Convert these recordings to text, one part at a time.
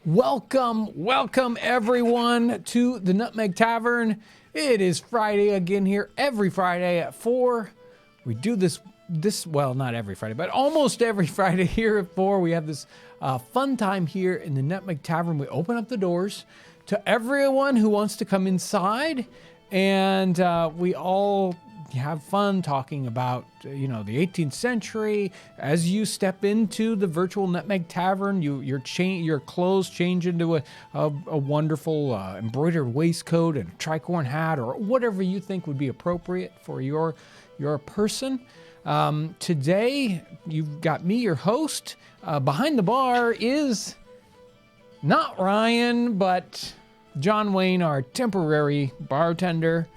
Welcome everyone to the Nutmeg Tavern. It is Friday again here, every Friday at 4. We do this, well, not every Friday, but almost every Friday here at 4. We have this fun time here in the Nutmeg Tavern. We open up the doors to everyone who wants to come inside, and we all have fun talking about, the 18th century. As you step into the virtual Nutmeg Tavern, your clothes change into a wonderful embroidered waistcoat and tricorn hat, or whatever you think would be appropriate for your person. Today, you've got me, your host. Behind the bar is not Ryan, but John Wayne, our temporary bartender.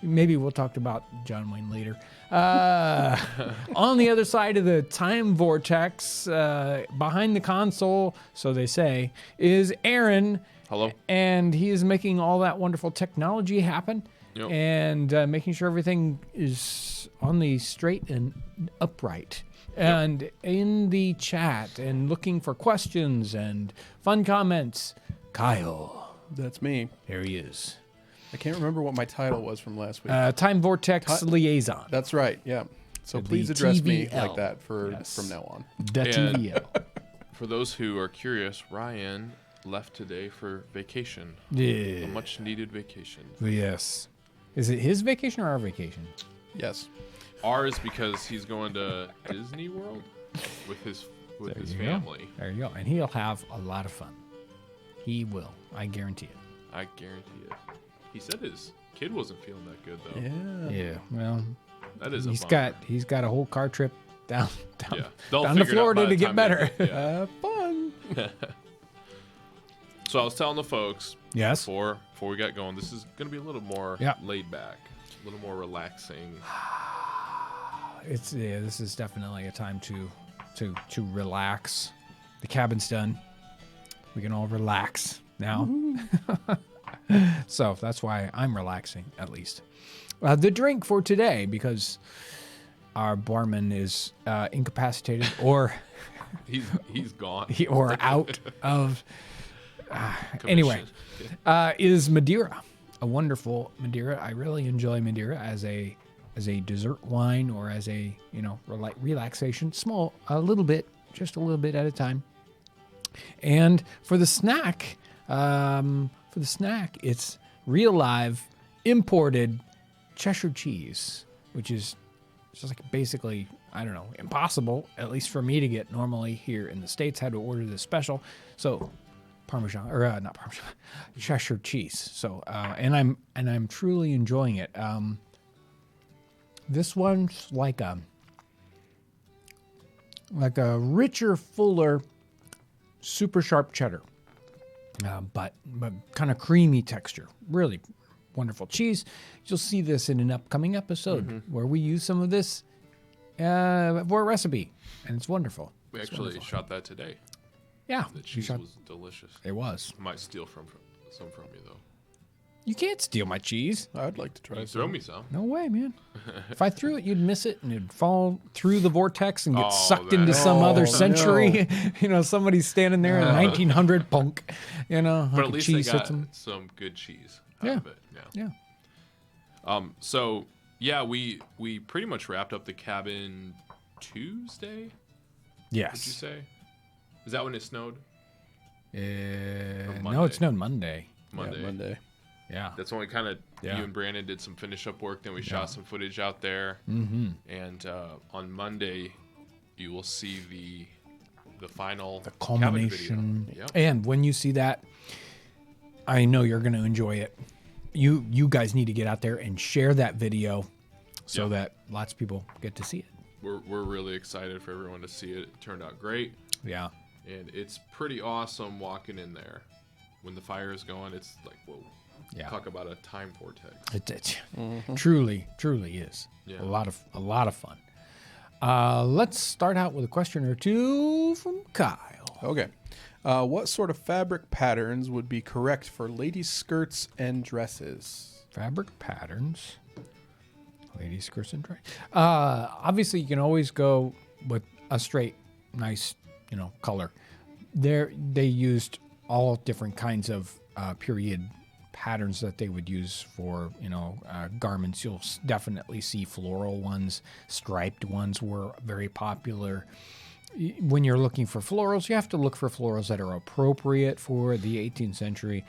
Maybe we'll talk about John Wayne later. On the other side of the time vortex, behind the console, so they say, is Aaron. Hello. And he is making all that wonderful technology happen. Yep. And making sure everything is on the straight and upright. And in the chat and looking for questions and fun comments, Kyle. That's me. There he is. I can't remember what my title was from last week. Time Vortex Liaison. That's right, yeah. So The please address TVL. me like that from now on. The TVL. For those who are curious, Ryan left today for vacation. Yeah. A much needed vacation. Yes. Is it his vacation or our vacation? Yes. Ours because he's going to Disney World with his family. There you go. And he'll have a lot of fun. He will. I guarantee it. I guarantee it. He said his kid wasn't feeling that good though. Yeah. Yeah. Well, That is he's got a whole car trip down They'll down to figure it out by Florida the to get time better. they get- Fun. So I was telling the folks Yes. before we got going, this is going to be a little more Yeah. laid back, a little more relaxing. This is definitely a time to relax. The cabin's done. We can all relax now. So that's why I'm relaxing, at least. The drink for today, because our barman is incapacitated or He's gone. or out of. Commission. Anyway, is Madeira, a wonderful Madeira. I really enjoy Madeira as a dessert wine or as a relaxation, small, just a little bit at a time. And for the snack, it's real live imported Cheshire cheese, which is just like basically, I don't know, impossible, at least for me to get normally here in the States. Had to order this special. So Parmesan, or not Parmesan, Cheshire cheese. So, and I'm truly enjoying it. This one's like a richer, fuller, super sharp cheddar, but kind of creamy texture. Really wonderful cheese. You'll see this in an upcoming episode where we use some of this for a recipe, and it's wonderful. We actually shot that today. Yeah, The cheese was delicious. It was. I might steal some from you though. You can't steal my cheese. I'd like to try You some. throw me some. No way, man. If I threw it, you'd miss it, and it'd fall through the vortex and get sucked that- into some other Oh, century. Somebody's standing there in 1900 punk. But like at a least cheese they hits got 'em. some good cheese out Yeah. of it. Yeah. Yeah. So yeah, we pretty much wrapped up the cabin Tuesday. Yes. Did you say? Is that when it snowed? No, Monday. it snowed Monday. Monday. Yeah, Monday. Yeah. That's when we kind of Yeah. you and Brandon did some finish up work. Then we shot some footage out there. Mm-hmm. And on Monday, you will see the final The cabin culmination. video. Yep. And when you see that, I know you're going to enjoy it. You guys need to get out there and share that video so that lots of people get to see it. We're really excited for everyone to see it. It turned out great. Yeah. And it's pretty awesome walking in there. When the fire is going, it's like, whoa. Yeah. Talk about a time vortex. It truly is. Yeah. A lot of fun. Let's start out with a question or two from Kyle. Okay. What sort of fabric patterns would be correct for ladies' skirts and dresses? Fabric patterns. Ladies' skirts and dresses. Obviously, you can always go with a straight, nice, color. they used all different kinds of period patterns that they would use for garments. You'll definitely see floral ones, striped ones were very popular. When you're looking for florals, you have to look for florals that are appropriate for the 18th century.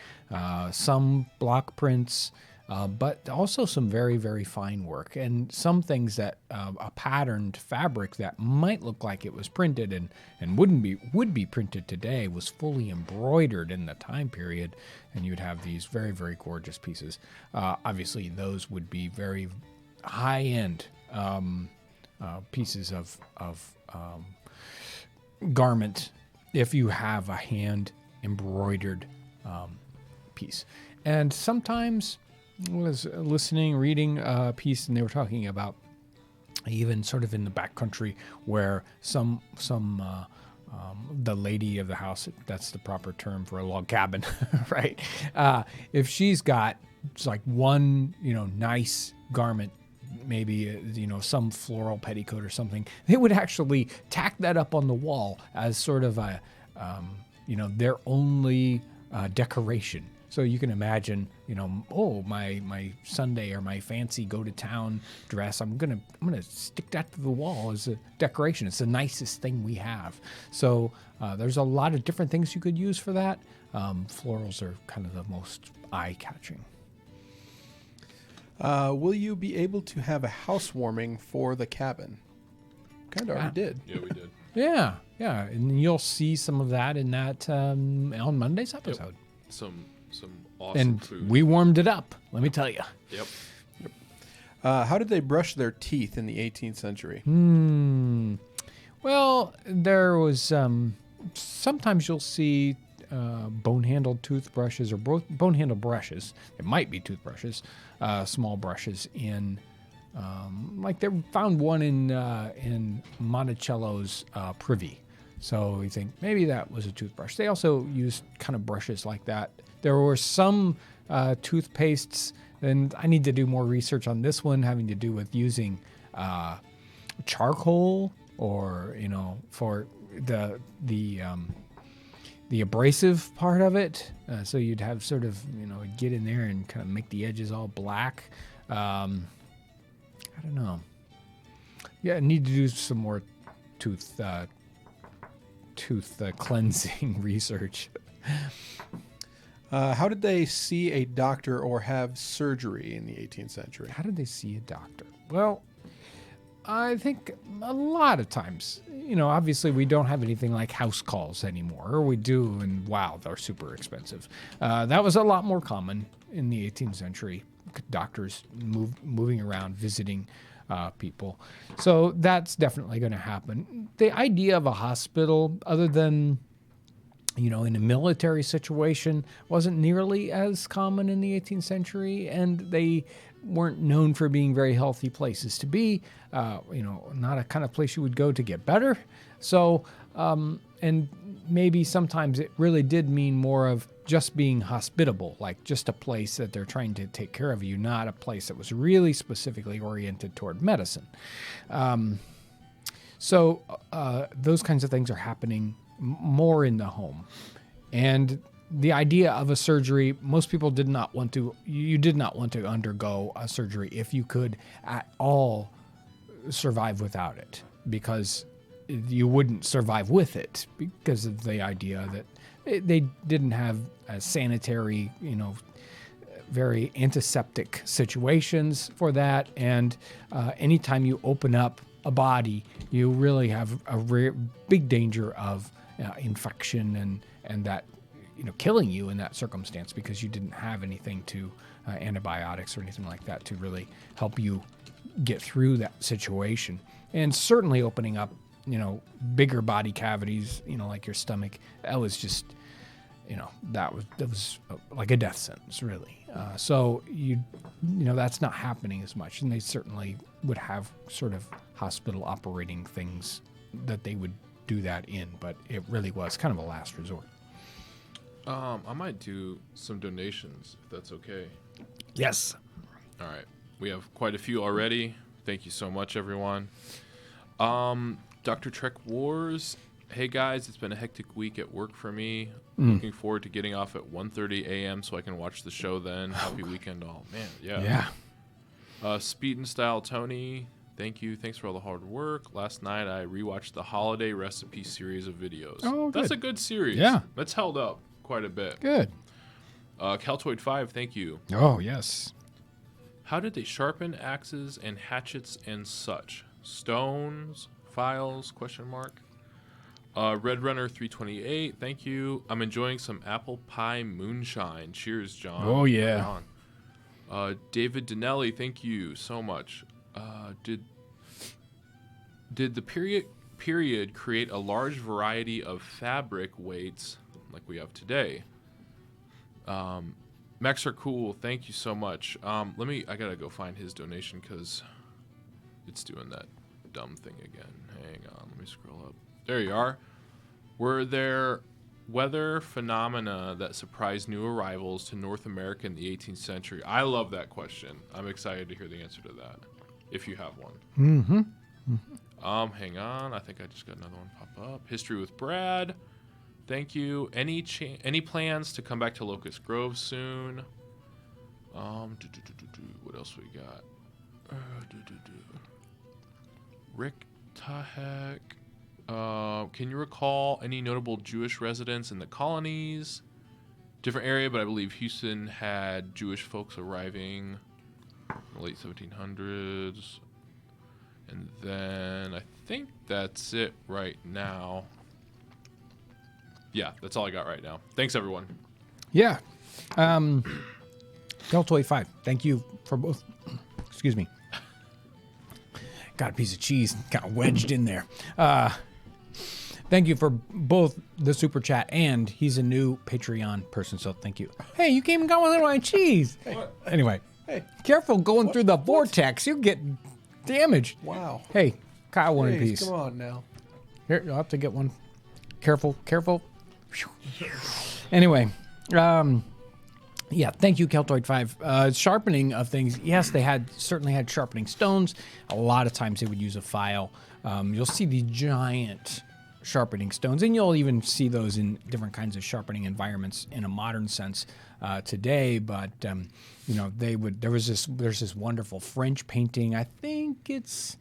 Some block prints, but also some very, very fine work, and some things that a patterned fabric that might look like it was printed and would be printed today was fully embroidered in the time period, and you'd have these very, very gorgeous pieces. Obviously, those would be very high-end pieces of garment if you have a hand embroidered piece. And sometimes I was reading a piece, and they were talking about even sort of in the backcountry where the lady of the house, that's the proper term for a log cabin, right? If she's got like one, nice garment, maybe some floral petticoat or something, they would actually tack that up on the wall as sort of a their only decoration. So you can imagine, my Sunday or my fancy go to town dress, I'm gonna stick that to the wall as a decoration. It's the nicest thing we have. So there's a lot of different things you could use for that. Florals are kind of the most eye-catching. Will you be able to have a housewarming for the cabin? Kind of already did. Yeah, we did. Yeah, and you'll see some of that in that on Monday's episode. Some awesome And food. we warmed it up, let me tell you. Yep. How did they brush their teeth in the 18th century? Well, there was sometimes you'll see bone-handled toothbrushes or bone-handled brushes. It might be toothbrushes, small brushes in, like they found one in Monticello's privy. So we think maybe that was a toothbrush. They also used kind of brushes like that. There were some toothpastes, and I need to do more research on this one, having to do with using charcoal or for the abrasive part of it. So you'd have sort of get in there and kind of make the edges all black. I don't know. Yeah, I need to do some more tooth cleansing research. How did they see a doctor or have surgery in the 18th century? How did they see a doctor? Well, I think a lot of times, obviously we don't have anything like house calls anymore, or we do, and wow, they're super expensive. That was a lot more common in the 18th century. Doctors moving around, visiting people. So that's definitely going to happen. The idea of a hospital, other than in a military situation, wasn't nearly as common in the 18th century, and they weren't known for being very healthy places to be, not a kind of place you would go to get better. So, and maybe sometimes it really did mean more of just being hospitable, like just a place that they're trying to take care of you, not a place that was really specifically oriented toward medicine. So those kinds of things are happening more in the home. And the idea of a surgery, most people did not want to undergo a surgery if you could at all survive without it, because you wouldn't survive with it, because of the idea that they didn't have sanitary, very antiseptic situations for that. And anytime you open up a body, you really have a big danger of infection and that killing you in that circumstance, because you didn't have anything to antibiotics or anything like that to really help you get through that situation. And certainly opening up bigger body cavities, like your stomach, that was just that was like a death sentence, really. So that's not happening as much, and they certainly would have sort of hospital operating things that they would do that in, but it really was kind of a last resort. I might do some donations, if that's okay. Yes. All right. We have quite a few already. Thank you so much, everyone. Dr. Trek Wars Hey guys, it's been a hectic week at work for me. Looking forward to getting off at 1:30 a.m. so I can watch the show then. Happy weekend all. Man, yeah. Speed and Style Tony, thank you. Thanks for all the hard work. Last night I rewatched the Holiday Recipe series of videos. Oh, good. That's a good series. Yeah. That's held up quite a bit. Good. Caltoid 5, thank you. Oh, yes. How did they sharpen axes and hatchets and such? Stones, files, question mark. Red Runner 328, thank you. I'm enjoying some apple pie moonshine. Cheers, John. Oh, yeah. Right on. David Dinelli, thank you so much. Did the period create a large variety of fabric weights like we have today? Max are cool. Thank you so much. I gotta go find his donation because it's doing that dumb thing again. Hang on, let me scroll up. There you are. Were there weather phenomena that surprised new arrivals to North America in the 18th century? I love that question. I'm excited to hear the answer to that, if you have one. Hang on. I think I just got another one pop up. History with Brad. Thank you. Any plans to come back to Locust Grove soon? What else we got? Rick Tahek. Can you recall any notable Jewish residents in the colonies? Different area, but I believe Houston had Jewish folks arriving in the late 1700s. And then I think that's it right now. Yeah, that's all I got right now. Thanks, everyone. Yeah. Deltoy 5, thank you for both. Excuse me. Got a piece of cheese kind of wedged in there. Thank you for both the super chat and he's a new Patreon person, so thank you. Hey, you came and got one of my cheese. Hey. Anyway, careful going through the vortex. You'll get damaged. Wow. Hey, Kyle wanted a piece. Come on now. Here, you'll have to get one. Careful. Anyway, yeah, thank you, Keltoid 5. Sharpening of things. Yes, they certainly had sharpening stones. A lot of times they would use a file. You'll see these giant sharpening stones, and you'll even see those in different kinds of sharpening environments in a modern sense today. But there's this wonderful French painting. I think it's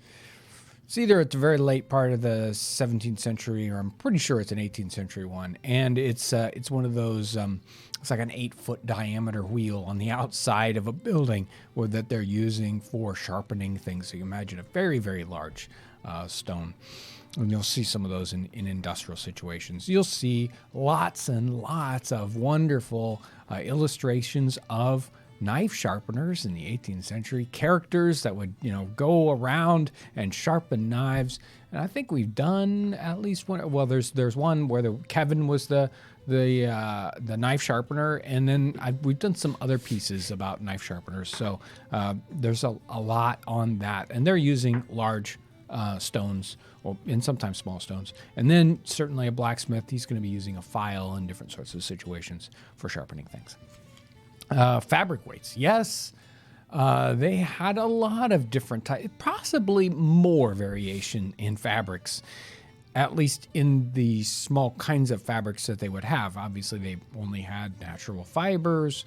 either at the very late part of the 17th century, or I'm pretty sure it's an 18th century one. And it's one of those. It's like an 8-foot diameter wheel on the outside of a building that they're using for sharpening things. So you imagine a very, very large stone. And you'll see some of those in industrial situations. You'll see lots and lots of wonderful illustrations of knife sharpeners in the 18th century, characters that would, go around and sharpen knives. And I think we've done at least one. Well, there's one where Kevin was the knife sharpener, and then we've done some other pieces about knife sharpeners. So there's a lot on that, and they're using large stones, and sometimes small stones. And then certainly a blacksmith, he's going to be using a file in different sorts of situations for sharpening things. Fabric weights, yes. They had a lot of different types, possibly more variation in fabrics, at least in the small kinds of fabrics that they would have. Obviously, they only had natural fibers,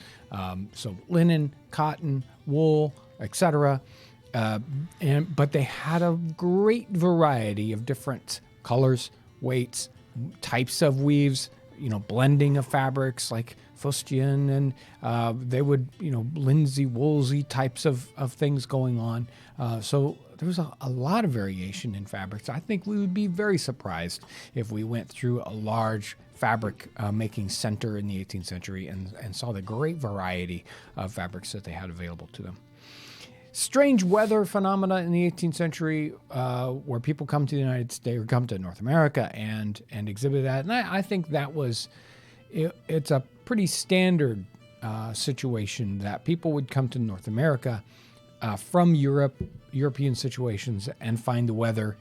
so linen, cotton, wool, etc. But they had a great variety of different colors, weights, types of weaves, blending of fabrics like fustian, and they would, linsey woolsey types of things going on. So there was a lot of variation in fabrics. I think we would be very surprised if we went through a large fabric making center in the 18th century and saw the great variety of fabrics that they had available to them. Strange weather phenomena in the 18th century, where people come to the United States or come to North America and exhibit that. And I think that it's a pretty standard situation that people would come to North America from European situations and find the weather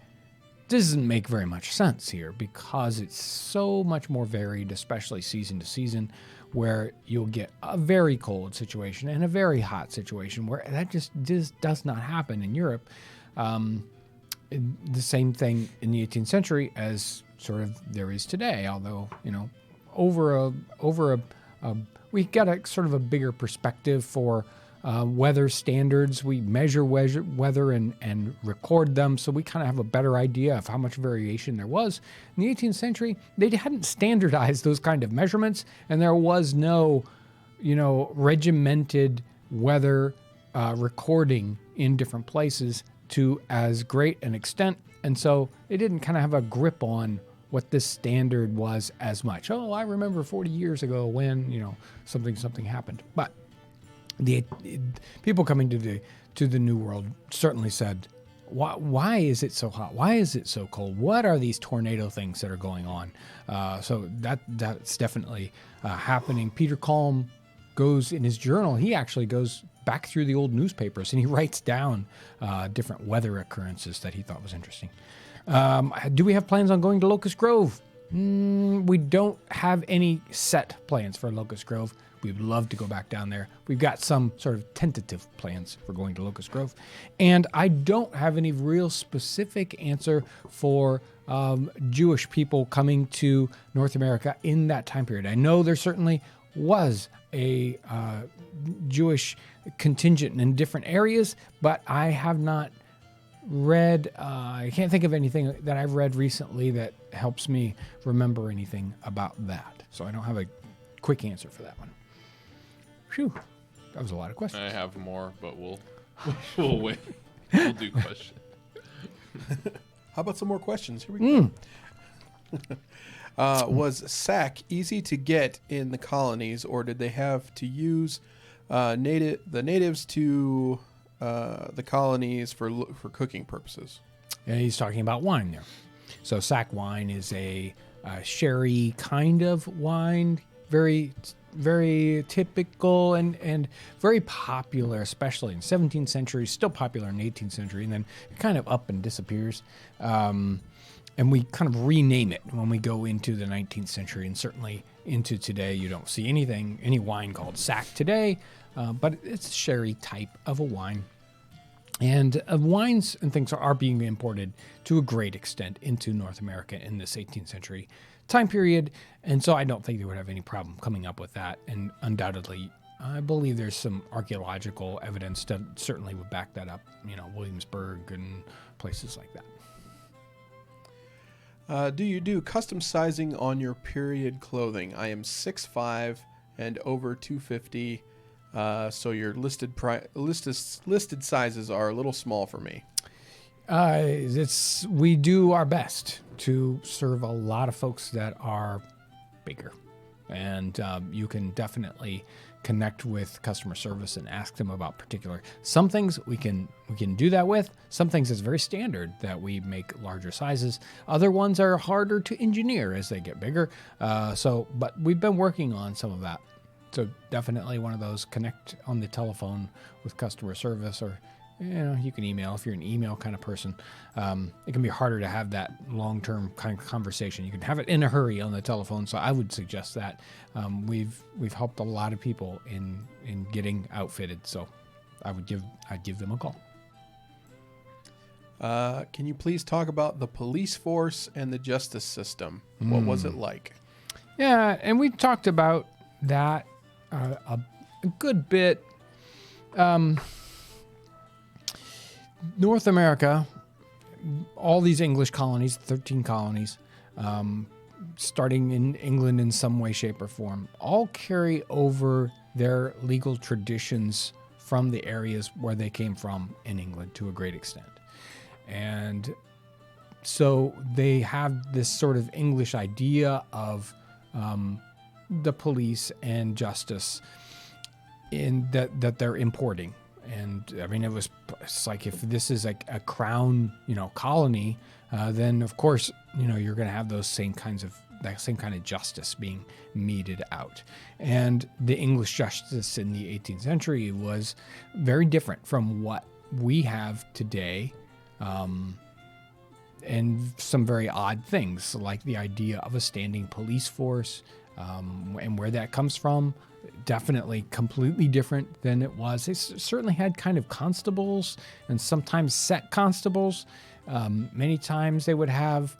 doesn't make very much sense here because it's so much more varied, especially season to season, where you'll get a very cold situation and a very hot situation where that just does not happen in Europe. The same thing in the 18th century as sort of there is today. Although, over we got a sort of a bigger perspective for weather standards. We measure weather and record them, so we kind of have a better idea of how much variation there was. In the 18th century, they hadn't standardized those kind of measurements, and there was no, regimented weather recording in different places to as great an extent. And so they didn't kind of have a grip on what this standard was as much. Oh, I remember 40 years ago when, something happened. But the people coming to the New World certainly said, why is it so hot? Why is it so cold? What are these tornado things that are going on? So that's definitely happening. Peter Kalm goes in his journal. He actually goes back through the old newspapers and he writes down different weather occurrences that he thought was interesting. Do we have plans on going to Locust Grove? We don't have any set plans for Locust Grove. We'd love to go back down there. We've got some sort of tentative plans for going to Locust Grove. And I don't have any real specific answer for Jewish people coming to North America in that time period. I know there certainly was a Jewish contingent in different areas, but I have not read, I can't think of anything that I've read recently that helps me remember anything about that. So I don't have a quick answer for that one. Phew, that was a lot of questions. I have more, but we'll wait. We'll do questions. How about some more questions? Here we go. Was sack easy to get in the colonies, or did they have to use the natives to the colonies for cooking purposes? And he's talking about wine there. So sack wine is a sherry kind of wine, very very typical and very popular, especially in 17th century, still popular in 18th century, and then it kind of up and disappears. And we kind of rename it when we go into the 19th century, and certainly into today. You don't see any wine called sack today, but it's a sherry type of a wine. And wines and things are being imported to a great extent into North America in this 18th century time period. And so I don't think they would have any problem coming up with that. And undoubtedly, I believe there's some archaeological evidence that certainly would back that up, Williamsburg and places like that. Do you do custom sizing on your period clothing? I am 6'5" and over 250. So your listed sizes are a little small for me. We do our best to serve a lot of folks that are bigger, and you can definitely connect with customer service and ask them about particular. Some things we can do that with. Some things it's very standard that we make larger sizes. Other ones are harder to engineer as they get bigger. But we've been working on some of that. So definitely one of those, connect on the telephone with customer service, or you can email if you're an email kind of person. It can be harder to have that long-term kind of conversation. You can have it in a hurry on the telephone. So I would suggest that. We've helped a lot of people in getting outfitted. So I'd give them a call. Can you please talk about the police force and the justice system? What was it like? Yeah, and we talked about that a good bit. North America, all these English colonies, 13 colonies, starting in England in some way, shape, or form, all carry over their legal traditions from the areas where they came from in England to a great extent. And so they have this sort of English idea of the police and justice in that they're importing. And I mean, it's like, if this is a crown, colony, then of course, you're going to have that same kind of justice being meted out. And the English justice in the 18th century was very different from what we have today. And some very odd things, like the idea of a standing police force, and where that comes from. Definitely completely different than it was. They certainly had kind of constables and sometimes set constables. Many times they would have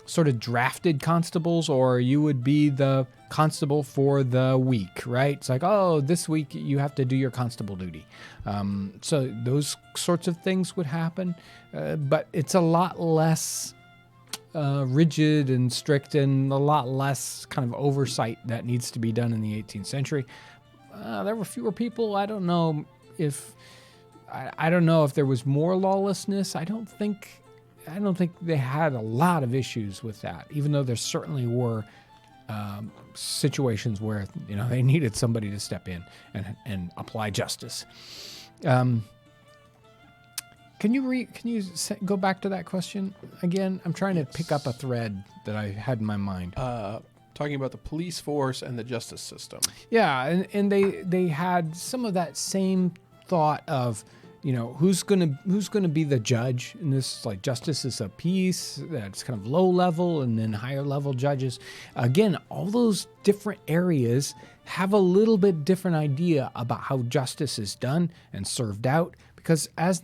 sort of drafted constables, or you would be the constable for the week, right? It's like, oh, this week you have to do your constable duty. So those sorts of things would happen, but it's a lot less rigid and strict, and a lot less kind of oversight that needs to be done in the 18th century. There were fewer people. I don't know if there was more lawlessness. I don't think they had a lot of issues with that, even though there certainly were situations where they needed somebody to step in and apply justice. Can you go back to that question again? I'm trying to pick up a thread that I had in my mind. Talking about the police force and the justice system. Yeah, and they had some of that same thought of, who's gonna be the judge in this, like justice is a piece that's kind of low level, and then higher level judges. Again, all those different areas have a little bit different idea about how justice is done and served out, because as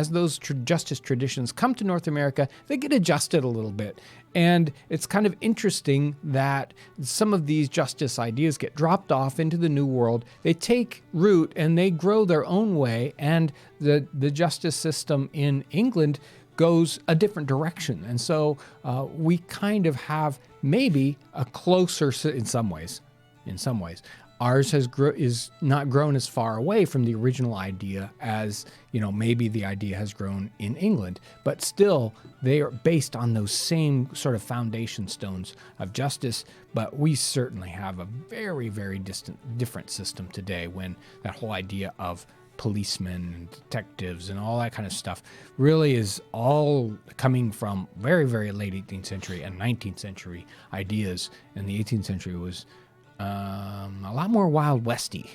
those justice traditions come to North America, they get adjusted a little bit. And it's kind of interesting that some of these justice ideas get dropped off into the New World. They take root and they grow their own way. And the justice system in England goes a different direction. And so we kind of have maybe a closer, in some ways, ours is not grown as far away from the original idea as, maybe the idea has grown in England. But still, they are based on those same sort of foundation stones of justice. But we certainly have a very, very different system today, when that whole idea of policemen and detectives and all that kind of stuff really is all coming from very, very late 18th century and 19th century ideas. And the 18th century was a lot more Wild Westy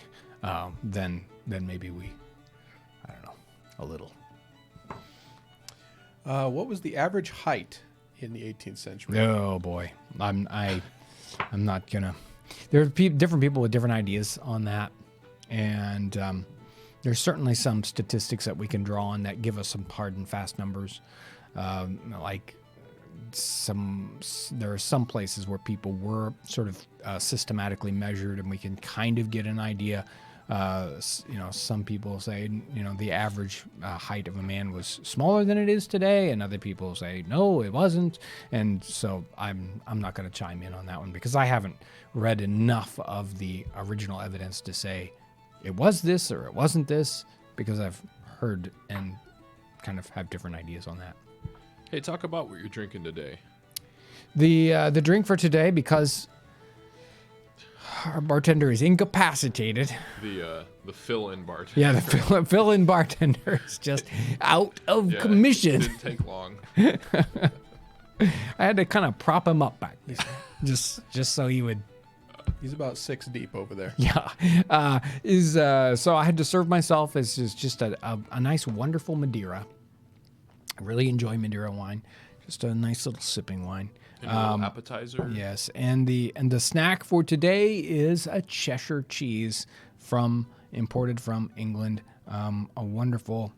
than maybe a little. What was the average height in the 18th century? Oh boy, I'm not gonna. There are different people with different ideas on that, and there's certainly some statistics that we can draw on that give us some hard and fast numbers, like. There are some places where people were sort of systematically measured, and we can kind of get an idea. Some people say, the average height of a man was smaller than it is today, and other people say, no, it wasn't. And so I'm not going to chime in on that one, because I haven't read enough of the original evidence to say it was this or it wasn't this, because I've heard and kind of have different ideas on that. Hey, talk about what you're drinking today. The drink for today, because our bartender is incapacitated. The fill-in bartender. Yeah, the fill-in bartender is just out of commission. It didn't take long. I had to kind of prop him up back there, just so he would. He's about 6 deep over there. Yeah, so I had to serve myself as just a nice, wonderful Madeira. I really enjoy Madeira wine, just a nice little sipping wine. And a little appetizer. Yes, and the snack for today is a Cheshire cheese imported from England. A wonderful,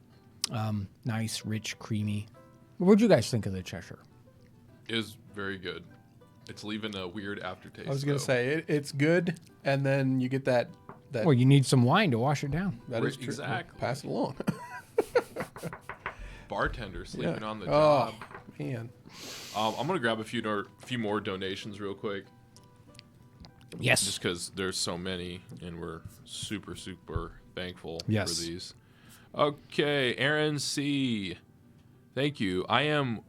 nice, rich, creamy. What do you guys think of the Cheshire? It is very good. It's leaving a weird aftertaste. I was going to say, it's good, and then you get that. Well, you need some wine to wash it down. That is true. Exactly. Pass it along. Bartender sleeping on the job. Oh, man. I'm going to grab a few more donations real quick. Yes. Just because there's so many, and we're super, super thankful for these. Okay, Aaron C. Thank you. I am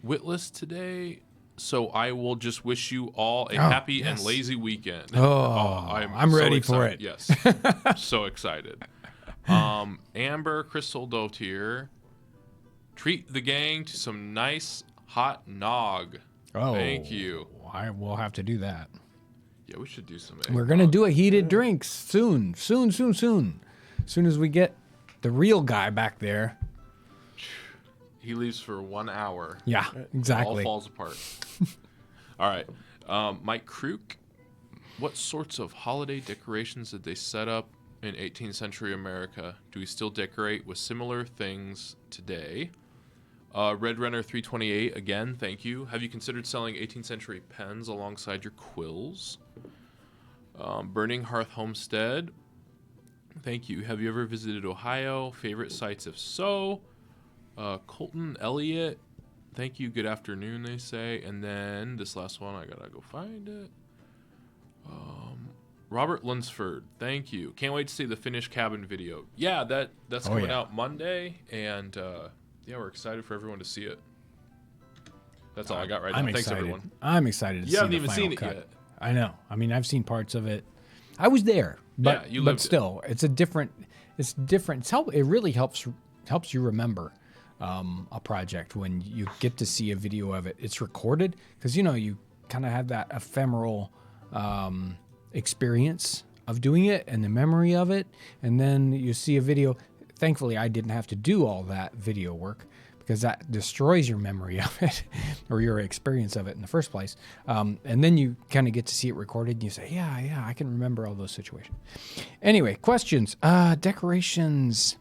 witless today, so I will just wish you all a happy and lazy weekend. I'm so ready excited. for it. Yes. So excited. Amber Crystal Dotier, treat the gang to some nice hot nog. Oh, thank you. I will have to do that. Yeah, we should do some. We're gonna do a heated drinks soon. As soon as we get the real guy back there. He leaves for 1 hour. Yeah, exactly. It all falls apart. All right, Mike Kruk, what sorts of holiday decorations did they set up in 18th century America? Do we still decorate with similar things today? Red Renner 328, again, thank you. Have you considered selling 18th century pens alongside your quills? Burning Hearth Homestead, thank you. Have you ever visited Ohio? Favorite sites if so? Colton Elliott, thank you. Good afternoon, they say. And then this last one, I gotta go find it. Robert Lunsford, thank you. Can't wait to see the finished cabin video. Yeah, that's coming out Monday, and yeah, we're excited for everyone to see it. That's all I got right now. Thanks, everyone. I'm excited to see You haven't the even final seen it cut. yet. I know. I mean, I've seen parts of it. I was there, but Yeah, you but lived it. still, it's different. It really helps you remember a project when you get to see a video of it. It's recorded because you kind of have that ephemeral experience of doing it and the memory of it, and then you see a video. Thankfully, I didn't have to do all that video work because that destroys your memory of it or your experience of it in the first place. And then you kind of get to see it recorded and you say, yeah, I can remember all those situations. Anyway, questions. Decorations.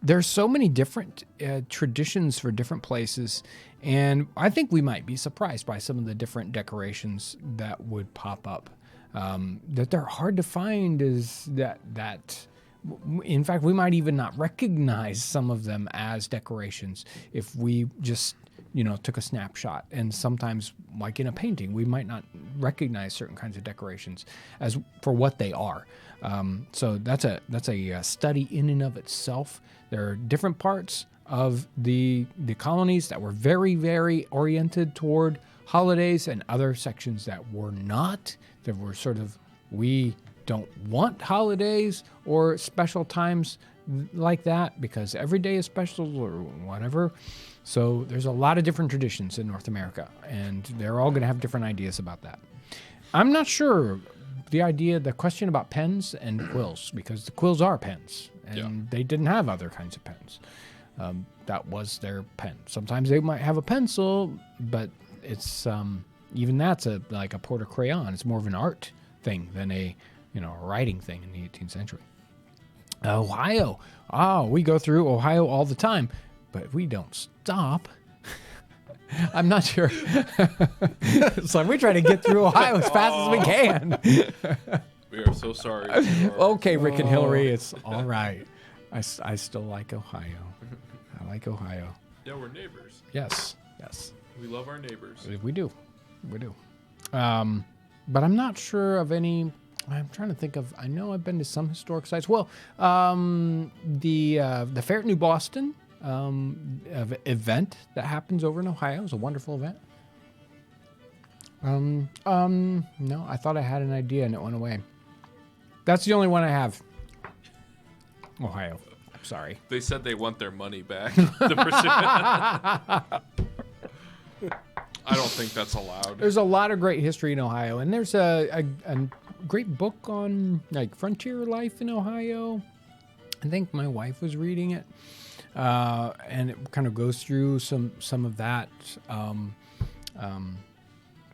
There's so many different traditions for different places, and I think we might be surprised by some of the different decorations that would pop up. That they're hard to find is that in fact, we might even not recognize some of them as decorations if we just, took a snapshot. And sometimes, like in a painting, we might not recognize certain kinds of decorations as for what they are. So that's a study in and of itself. There are different parts of the colonies that were very, very oriented toward holidays, and other sections that were not. That were sort of, we don't want holidays or special times like that because every day is special or whatever. So there's a lot of different traditions in North America, and they're all going to have different ideas about that. I'm not sure the question about pens and quills, because the quills are pens, and they didn't have other kinds of pens. That was their pen. Sometimes they might have a pencil, but it's even that's like a Porter crayon. It's more of an art thing than a writing thing in the 18th century. Ohio. We go through Ohio all the time, but we don't stop. I'm not sure. So we try to get through Ohio as fast as we can. We are so sorry. Okay, Rick and Hillary, it's all right. I still like Ohio. I like Ohio. Yeah, we're neighbors. Yes. We love our neighbors. We do. But I'm not sure of any. I'm trying to think of. I know I've been to some historic sites. Well, the Fair at New Boston event that happens over in Ohio is a wonderful event. No, I thought I had an idea and it went away. That's the only one I have. Ohio. I'm sorry. They said they want their money back. The person. I don't think that's allowed. There's a lot of great history in Ohio, and there's a great book on like frontier life in Ohio. I think my wife was reading it, and it kind of goes through some of that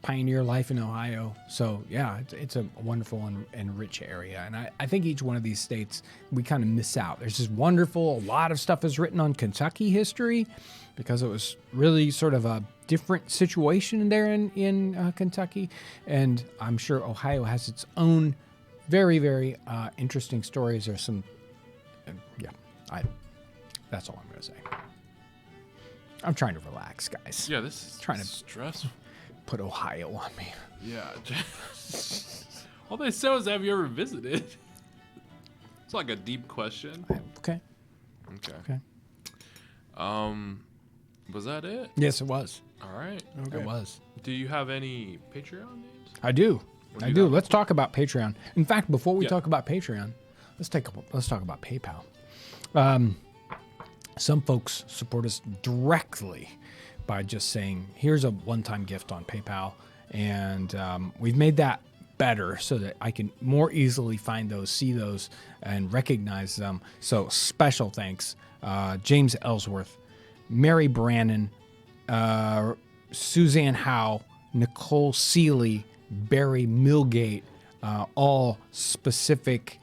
pioneer life in Ohio. So yeah, it's a wonderful and rich area, and I think each one of these states we kind of miss out. There's just wonderful. A lot of stuff is written on Kentucky history because it was really sort of a different situation there in Kentucky, and I'm sure Ohio has its own very, very interesting stories. There's some, that's all I'm going to say. I'm trying to relax, guys. Yeah, this is trying to stressful. Put Ohio on me. Yeah. All they said was, "Have you ever visited?" It's like a deep question. Okay. Was that it? Yes, it was. All right. Okay. It was. Do you have any Patreon names? I do. What do I you do. got? Let's talk about Patreon. In fact, before we Yeah. talk about Patreon, let's talk about PayPal. Some folks support us directly by just saying, "Here's a one-time gift on PayPal," and we've made that better so that I can more easily find those, see those, and recognize them. So special thanks, James Ellsworth, Mary Brannon, Suzanne Howe, Nicole Seeley, Barry Milgate, all specific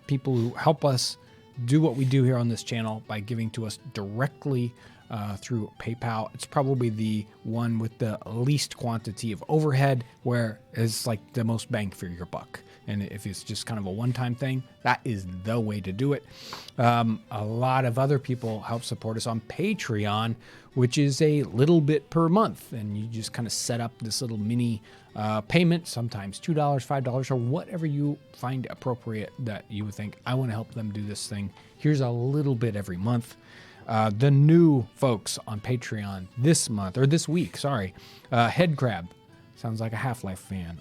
people who help us do what we do here on this channel by giving to us directly through PayPal. It's probably the one with the least quantity of overhead, where it's like the most bang for your buck. And if it's just kind of a one-time thing, that is the way to do it. A lot of other people help support us on Patreon, which is a little bit per month. And you just kind of set up this little mini payment, sometimes $2, $5, or whatever you find appropriate that you would think, I want to help them do this thing. Here's a little bit every month. The new folks on Patreon this month, or this week, sorry, Head Crab. Sounds like a Half-Life fan.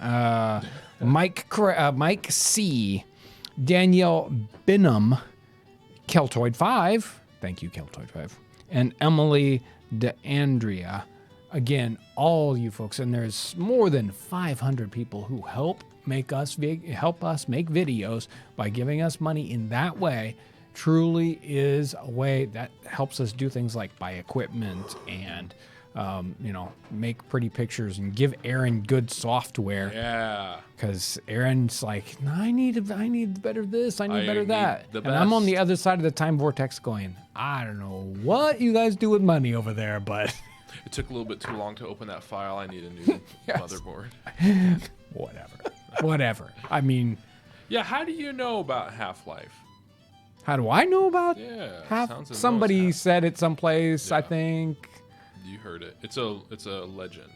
Mike C, Danielle Binham, Keltoid 5. Thank you, Keltoid 5. And Emily DeAndrea. Again, all you folks, and there's more than 500 people who help us make videos by giving us money in that way. Truly is a way that helps us do things like buy equipment and make pretty pictures and give Aaron good software. Yeah. Because Aaron's like, no, I need better this, I need better that. The and I'm on best. the other side of the time vortex going, I don't know what you guys do with money over there, but It took a little bit too long to open that file. I need a new Yes. motherboard. whatever. I mean, Yeah, how do you know about Half-Life? how do I know about Yeah. somebody said it someplace, I Yeah. think. You heard it. It's a legend.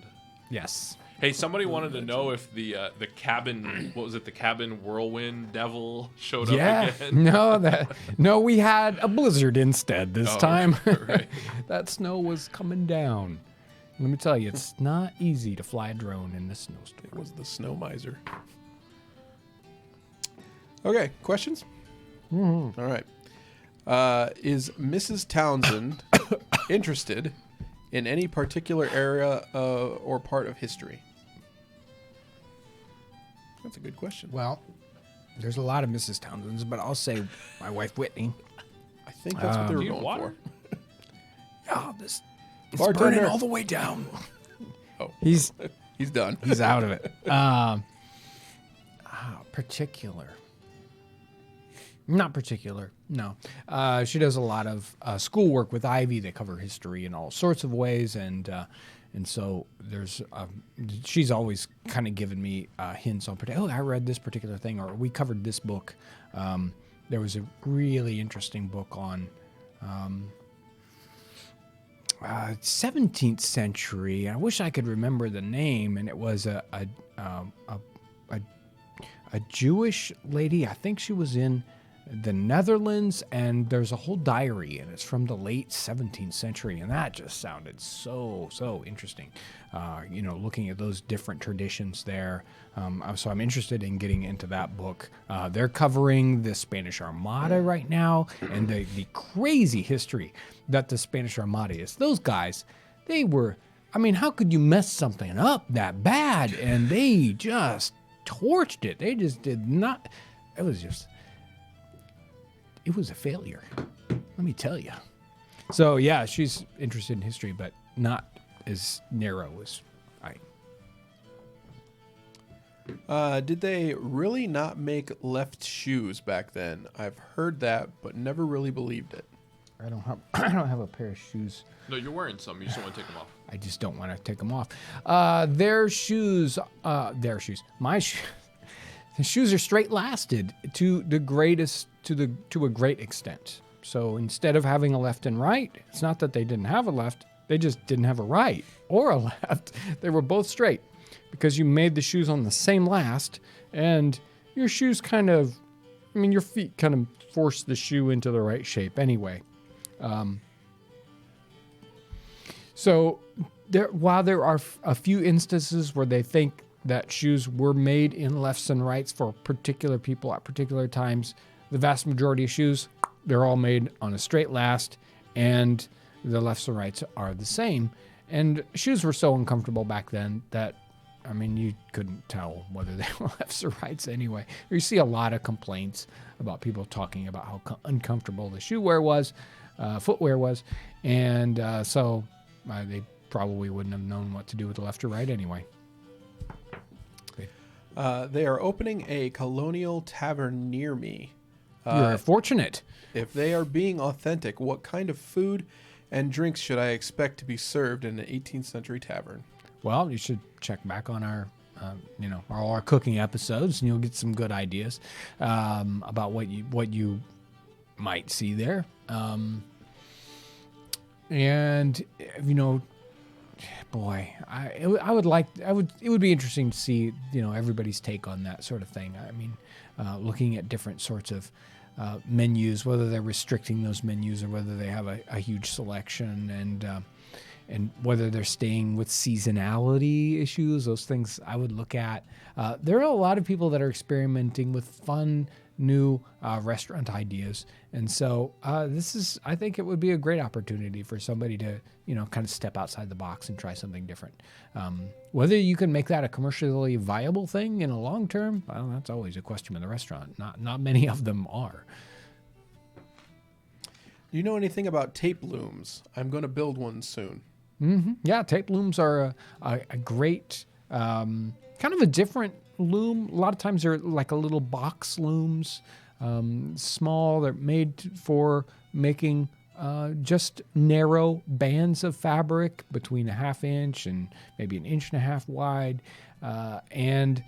Yes. Hey, somebody wanted to know if the cabin, what was it, the cabin whirlwind devil showed up again. No, we had a blizzard instead this Oh, time. right. That snow was coming down. Let me tell you, it's not easy to fly a drone in this It snowstorm. was the snow miser. Okay, questions? All right. Is Mrs. Townsend interested in any particular area or part of history? That's a good question. Well, there's a lot of Mrs. Townsends, but I'll say my wife Whitney. I think that's what they were Do you going water? for. Oh, this it's Bartender. burning all the way down. Oh, He's done. he's out of it. Particular. Not particular, no. She does a lot of schoolwork with Ivy. They cover history in all sorts of ways, and so there's she's always kind of given me hints on, I read this particular thing, or we covered this book. There was a really interesting book on 17th century. I wish I could remember the name, and it was a Jewish lady. I think she was in the Netherlands, and there's a whole diary, and it's from the late 17th century, and that just sounded so interesting. Looking at those different traditions there. So I'm interested in getting into that book. They're covering the Spanish Armada right now, and the crazy history that the Spanish Armada is. Those guys, they were, how could you mess something up that bad? And they just torched it. They just did not, it was a failure, let me tell you. So yeah, she's interested in history, but not as narrow as I. Did they really not make left shoes back then? I've heard that, but never really believed it. I don't have a pair of shoes. No, you're wearing some. You just don't want to take them off. I just don't want to take them off. Their shoes. My shoes. The shoes are straight lasted to the greatest, to a great extent. So instead of having a left and right, it's not that they didn't have a left, they just didn't have a right or a left. They were both straight because you made the shoes on the same last, and your shoes your feet kind of force the shoe into the right shape anyway. So while there are a few instances where they think that shoes were made in lefts and rights for particular people at particular times, the vast majority of shoes, they're all made on a straight last, and the lefts and rights are the same. And shoes were so uncomfortable back then that, you couldn't tell whether they were lefts or rights anyway. You see a lot of complaints about people talking about how uncomfortable the footwear was, and so they probably wouldn't have known what to do with the left or right anyway. They are opening a colonial tavern near me. You're fortunate. If they are being authentic, what kind of food and drinks should I expect to be served in an 18th century tavern? Well, you should check back on our, all our cooking episodes, and you'll get some good ideas about what you might see there. And boy, it would be interesting to see everybody's take on that sort of thing. I mean, looking at different sorts of menus, whether they're restricting those menus or whether they have a huge selection, and whether they're staying with seasonality issues. Those things I would look at. There are a lot of people that are experimenting with fun new restaurant ideas, and so I think it would be a great opportunity for somebody to kind of step outside the box and try something different. Whether you can make that a commercially viable thing in a long term, well, that's always a question in the restaurant. Not many of them are. Do you know anything about tape looms? I'm going to build one soon. Mm-hmm. Yeah, tape looms are a great, kind of a different loom. A lot of times they're like a little box looms, small. They're made for making just narrow bands of fabric between 1/2 inch and maybe 1.5 inches wide, and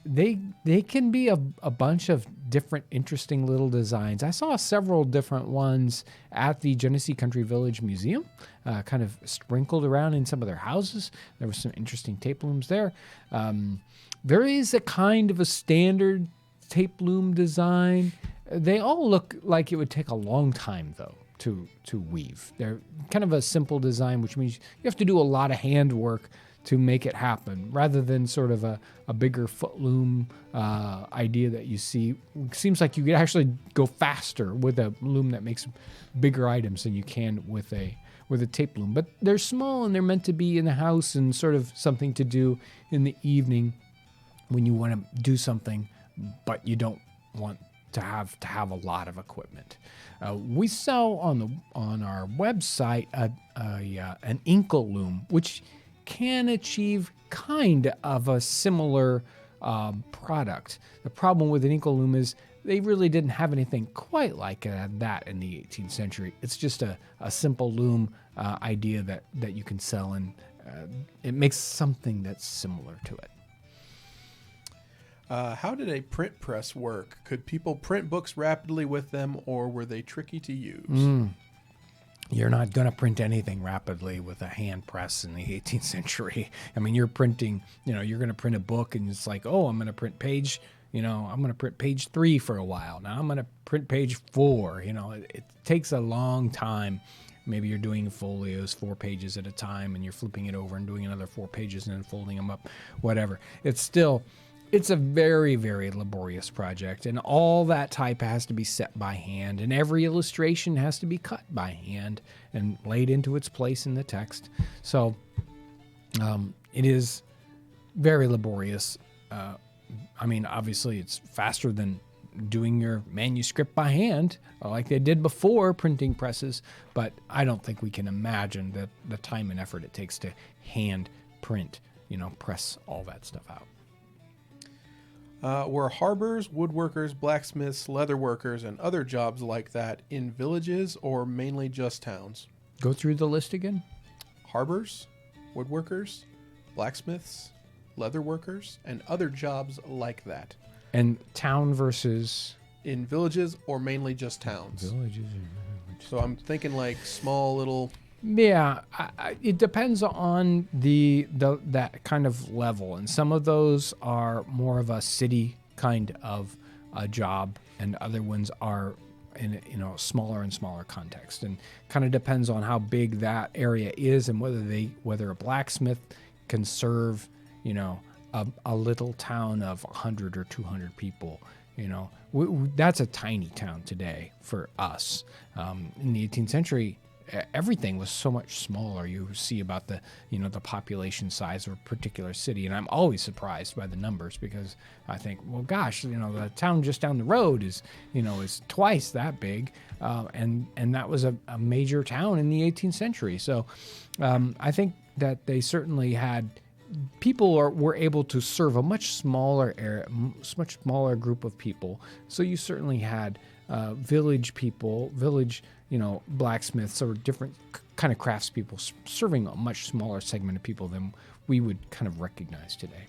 they can be a bunch of different interesting little designs. I saw several different ones at the Genesee Country Village Museum, kind of sprinkled around in some of their houses. There was some interesting tape looms there. There is a kind of a standard tape loom design. They all look like it would take a long time, though, to weave. They're kind of a simple design, which means you have to do a lot of handwork to make it happen, rather than sort of a bigger foot loom idea that you see. It seems like you could actually go faster with a loom that makes bigger items than you can with a tape loom. But they're small and they're meant to be in the house and sort of something to do in the evening when you want to do something, but you don't want to have a lot of equipment. We sell on our website an inkle loom, which can achieve kind of a similar product. The problem with an inkle loom is they really didn't have anything quite like that in the 18th century. It's just a simple loom idea that you can sell, and it makes something that's similar to it. How did a print press work? Could people print books rapidly with them, or were they tricky to use? You're not going to print anything rapidly with a hand press in the 18th century. I mean, you're printing, you're going to print a book and it's like, oh, I'm going to print page, I'm going to print page 3 for a while. Now I'm going to print page 4. It takes a long time. Maybe you're doing folios 4 pages at a time and you're flipping it over and doing another 4 pages and then folding them up, whatever. It's a very, very laborious project, and all that type has to be set by hand, and every illustration has to be cut by hand and laid into its place in the text. So it is very laborious. I mean, obviously, it's faster than doing your manuscript by hand, like they did before printing presses, but I don't think we can imagine the time and effort it takes to hand print, press all that stuff out. Were harbors, woodworkers, blacksmiths, leather workers, and other jobs like that in villages or mainly just towns? Go through the list again. Harbors, woodworkers, blacksmiths, leather workers, and other jobs like that. And town versus... In villages or mainly just towns? Villages. So I'm thinking like small little... Yeah, it depends on that kind of level, and some of those are more of a city kind of a job, and other ones are in smaller and smaller context, and kind of depends on how big that area is and whether a blacksmith can serve a little town of 100 or 200 people. That's a tiny town today for us. In the 18th century, everything was so much smaller. You see about the population size of a particular city, and I'm always surprised by the numbers, because I think, well, gosh, the town just down the road is twice that big, and that was a major town in the 18th century. So I think that they certainly had people were able to serve a much smaller area, much smaller group of people. So you certainly had village people, blacksmiths or different kind of craftspeople serving a much smaller segment of people than we would kind of recognize today.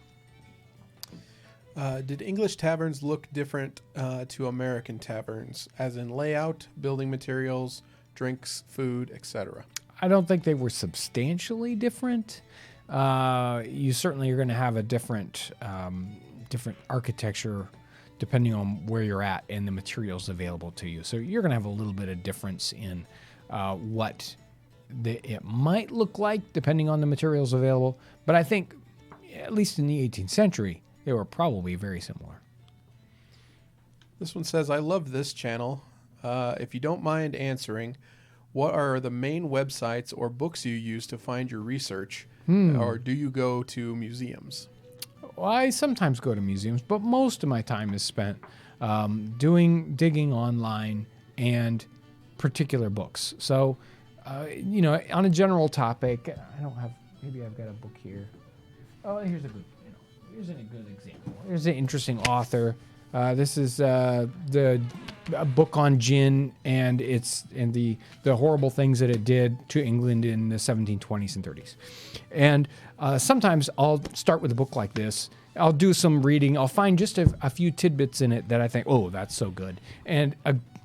Did English taverns look different to American taverns, as in layout, building materials, drinks, food, etc.? I don't think they were substantially different. You certainly are going to have a different architecture depending on where you're at and the materials available to you. So you're going to have a little bit of difference in what it might look like depending on the materials available. But I think, at least in the 18th century, they were probably very similar. This one says, I love this channel. If you don't mind answering, what are the main websites or books you use to find your research? Or do you go to museums? Well, I sometimes go to museums, but most of my time is spent digging online and particular books. So, on a general topic, maybe I've got a book here. Oh, here's a good example. Here's an interesting author. This is a book on gin and the horrible things that it did to England in the 1720s and 30s. And sometimes I'll start with a book like this. I'll do some reading. I'll find just a few tidbits in it that I think, oh, that's so good. And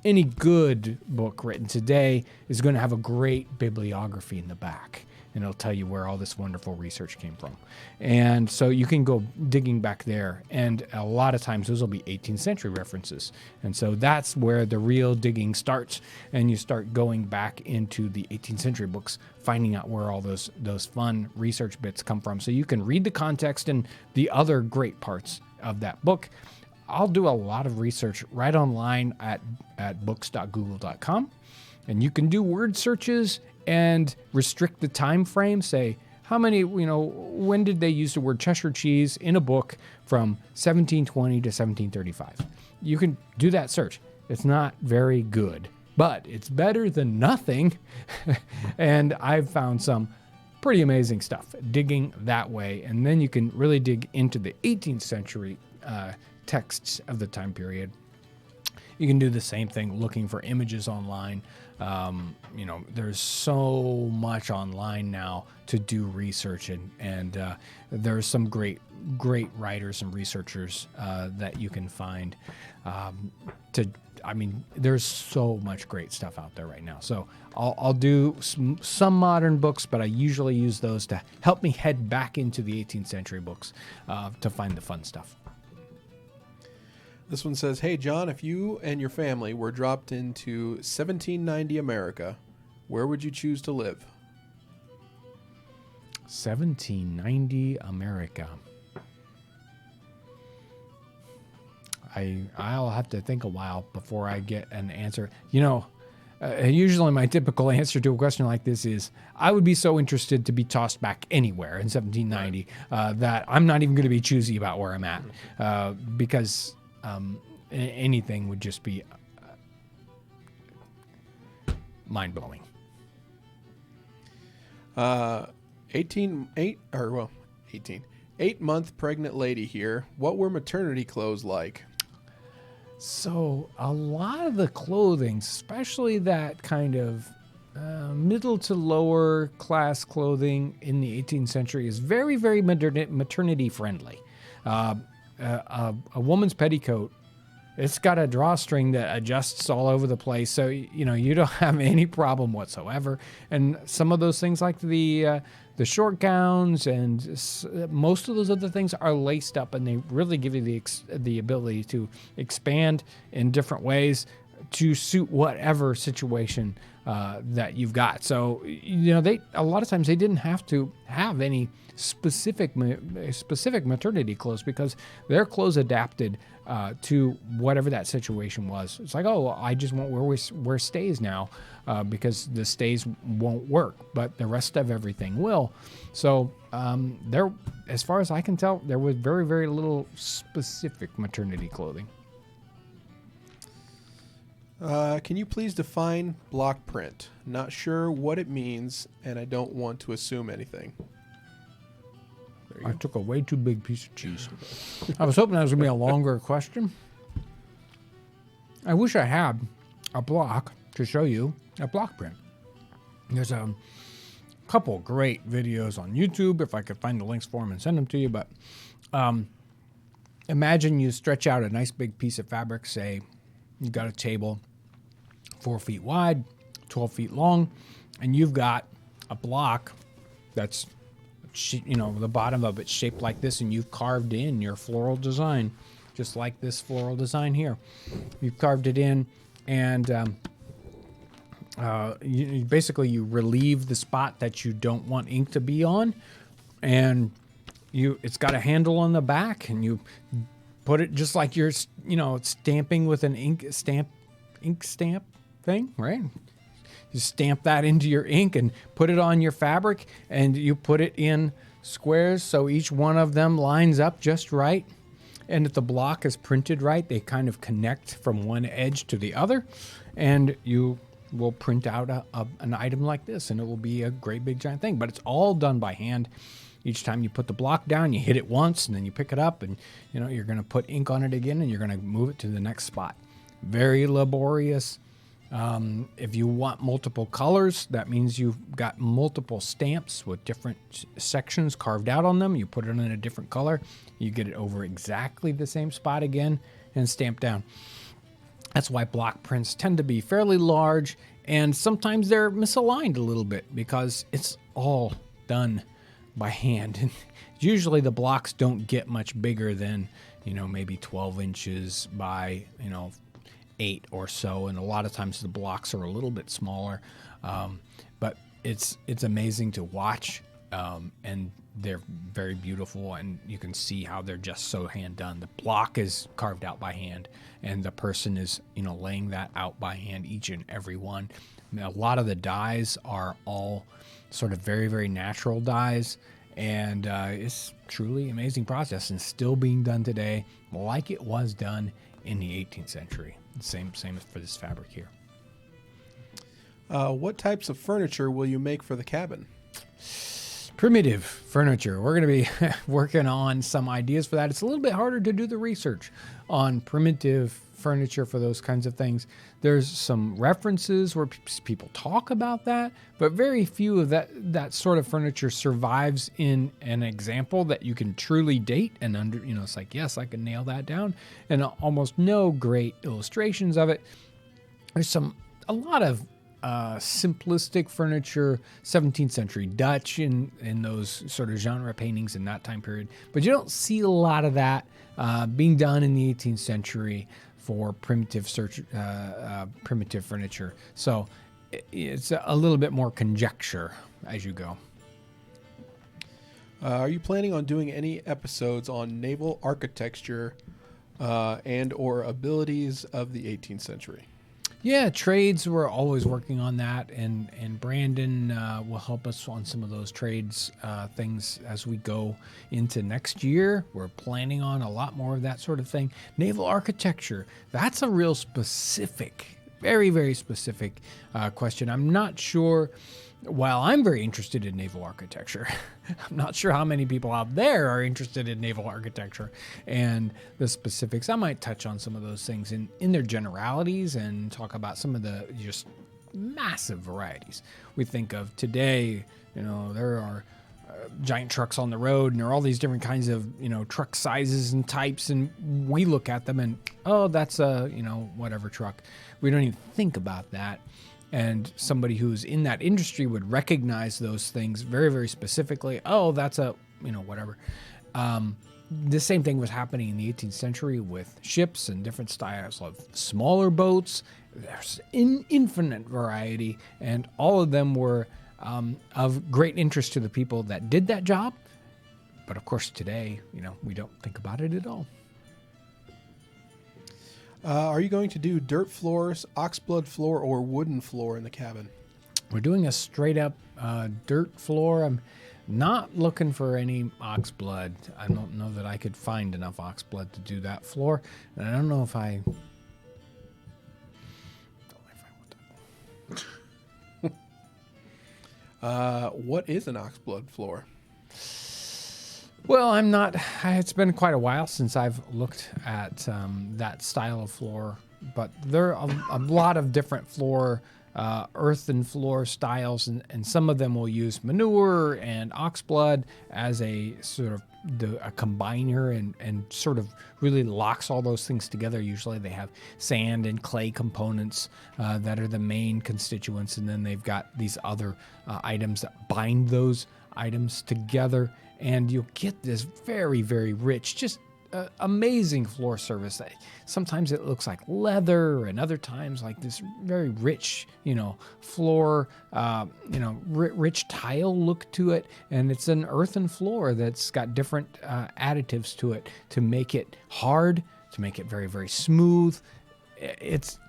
any good book written today is going to have a great bibliography in the back. And it'll tell you where all this wonderful research came from. And so you can go digging back there. And a lot of times those will be 18th century references. And so that's where the real digging starts. And you start going back into the 18th century books, finding out where all those fun research bits come from. So you can read the context and the other great parts of that book. I'll do a lot of research right online at books.google.com. And you can do word searches and restrict the time frame. Say, how many, when did they use the word Cheshire cheese in a book from 1720 to 1735? You can do that search. It's not very good, but it's better than nothing. And I've found some pretty amazing stuff digging that way. And then you can really dig into the 18th century texts of the time period. You can do the same thing looking for images online. There's so much online now to do research, and there's some great writers and researchers that you can find. There's so much great stuff out there right now. So I'll do some modern books, but I usually use those to help me head back into the 18th century books to find the fun stuff. This one says, hey, John, if you and your family were dropped into 1790 America, where would you choose to live? 1790 America. I'll have to think a while before I get an answer. Usually my typical answer to a question like this is, I would be so interested to be tossed back anywhere in 1790 that I'm not even going to be choosy about where I'm at because... anything would just be mind-blowing. 8-month pregnant lady here. What were maternity clothes like? So a lot of the clothing, especially that kind of middle to lower class clothing in the 18th century, is very, very maternity friendly. A woman's petticoat, it's got a drawstring that adjusts all over the place, so you don't have any problem whatsoever. And some of those things, like the short gowns and most of those other things, are laced up, and they really give you the ability to expand in different ways to suit whatever situation that you've got. So a lot of times they didn't have to have any specific maternity clothes because their clothes adapted to whatever that situation was. It's like, oh, I just won't wear stays now because the stays won't work, but the rest of everything will. So there, as far as I can tell, there was very, very little specific maternity clothing. Can you please define block print? Not sure what it means, and I don't want to assume anything. I took a way too big piece of cheese. I was hoping that was going to be a longer question. I wish I had a block to show you a block print. There's a couple great videos on YouTube, if I could find the links for them and send them to you. But imagine you stretch out a nice big piece of fabric. Say you got a table 4 feet wide, 12 feet long, and you've got a block that's, the bottom of it shaped like this, and you've carved in your floral design, just like this floral design here. You've carved it in, and you relieve the spot that you don't want ink to be on, and it's got a handle on the back, and you put it just like you're stamping with an ink stamp thing, right? You stamp that into your ink and put it on your fabric, and you put it in squares so each one of them lines up just right. And if the block is printed right, they kind of connect from one edge to the other, and you will print out an item like this, and it will be a great big giant thing. But it's all done by hand. Each time you put the block down, you hit it once, and then you pick it up, and you're going to put ink on it again, and you're going to move it to the next spot. Very laborious. If you want multiple colors, that means you've got multiple stamps with different sections carved out on them. You put it in a different color, you get it over exactly the same spot again and stamped down. That's why block prints tend to be fairly large, and sometimes they're misaligned a little bit because it's all done by hand. And usually the blocks don't get much bigger than, maybe 12 inches by, 8 or so, and a lot of times the blocks are a little bit smaller, but it's amazing to watch, and they're very beautiful, and you can see how they're just so hand done. The block is carved out by hand, and the person is laying that out by hand, each and every one. A lot of the dyes are all sort of very, very natural dyes, and it's truly amazing process, and still being done today like it was done in the 18th century. Same for this fabric here. What types of furniture will you make for the cabin? Primitive furniture. We're going to be working on some ideas for that. It's a little bit harder to do the research on primitive furniture for those kinds of things. There's some references where people talk about that, but very few of that sort of furniture survives in an example that you can truly date and it's like, yes, I can nail that down, and almost no great illustrations of it. There's a lot of simplistic furniture, 17th century Dutch in those sort of genre paintings in that time period, but you don't see a lot of that being done in the 18th century for primitive furniture. So it's a little bit more conjecture as you go. Are you planning on doing any episodes on naval architecture and or abilities of the 18th century? Yeah, trades, we're always working on that, and Brandon will help us on some of those trades things as we go into next year. We're planning on a lot more of that sort of thing. Naval architecture, that's a real specific, very, very specific question. I'm not sure, while I'm very interested in naval architecture, I'm not sure how many people out there are interested in naval architecture and the specifics. I might touch on some of those things in their generalities and talk about some of the just massive varieties we think of today. There are giant trucks on the road, and there are all these different kinds of, truck sizes and types, and we look at them and, oh, that's a, whatever truck. We don't even think about that. And somebody who's in that industry would recognize those things very, very specifically. Oh, that's a, whatever. The same thing was happening in the 18th century with ships and different styles of smaller boats. There's infinite variety, and all of them were of great interest to the people that did that job. But of course, today, we don't think about it at all. Are you going to do dirt floors, oxblood floor, or wooden floor in the cabin? We're doing a straight up dirt floor. I'm not looking for any oxblood. I don't know that I could find enough oxblood to do that floor. And I don't know if I want that. What is an oxblood floor? Well, I'm not. It's been quite a while since I've looked at that style of floor but there are a lot of different floor, earthen floor styles, and some of them will use manure and ox blood as a sort of a combiner and sort of really locks all those things together. Usually they have sand and clay components that are the main constituents, and then they've got these other items that bind those items together, and you'll get this very, very rich, just amazing floor surface. Sometimes it looks like leather, and other times like this very rich, floor, rich tile look to it. And it's an earthen floor that's got different additives to it to make it hard, to make it very, very smooth.